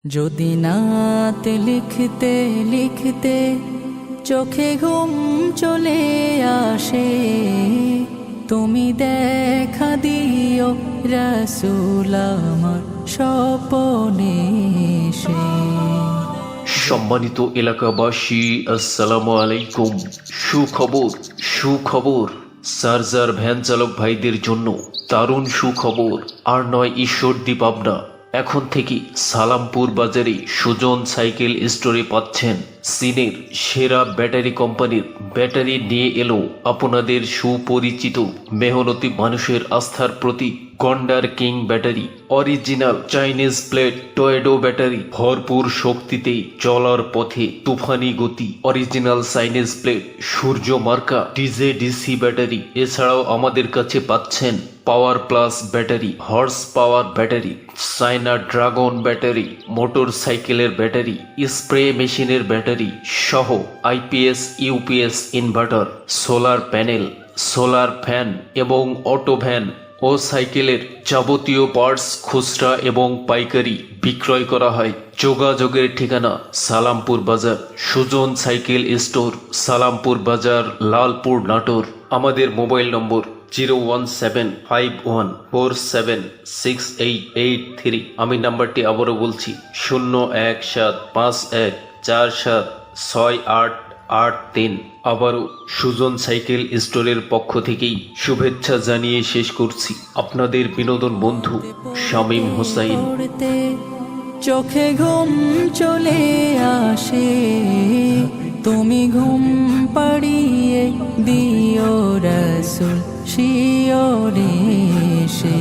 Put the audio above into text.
যদি নাত লিখতে লিখতে চোখে ঘুম চলে আসে, তুমি দেখা দিও রাসূল আমার স্বপনে এসে। সম্মানিত এলাকাবাসী, আসসালামু আলাইকুম। সুখবর সুখবর, চার্জার ভ্যান চালক ভাইদের জন্য দারুণ সুখবর। আর নয় ঈশ্বরদী পাবনা, এখন থেকে সালামপুর বাজারে সুজন সাইকেল স্টোরে পাচ্ছেন চীনের সেরা ব্যাটারি কোম্পানির ব্যাটারি নিয়ে এলো আপনাদের সুপরিচিত মেহনতি মানুষের আস্থার প্রতীক Gondar king battery. Original Chinese plate টয়েডো ব্যাটারি, ভরপুর শক্তিতে চলার পথে তুফানি গতি। অরিজিনাল চাইনিজ প্লেট সূর্য মার্কা ডিজে ডিসি ব্যাটারি। এছাড়াও আমাদের কাছে পাচ্ছেন power plus battery, horse power battery, China dragon battery, motor সাইকেলের ব্যাটারি, স্প্রে মেশিনের ব্যাটারি সহ IPS UPS inverter, solar panel, solar fan এবং অটো ভ্যান ও সাইকেলের যাবতীয় পার্টস খুচরা এবং পাইকারি বিক্রয় করা হয়। যোগাযোগের ঠিকানা সালামপুর বাজার, সুজন সাইকেল স্টোর, সালামপুর বাজার, লালপুর, নাটোর। আমাদের মোবাইল নম্বর 01751476883। আমি নাম্বারটি আবারও বলছি 01751476883। আবারও সুজন সাইকেল স্টোরের পক্ষ থেকেই শুভেচ্ছা জানিয়ে শেষ করছি আপনাদের বিনোদন বন্ধু শামীম হোসাইন। চোখে ঘুম চলে আসে, তুমি ঘুম পাড়িয়ে দিও রাসূল শিয়রে এসে।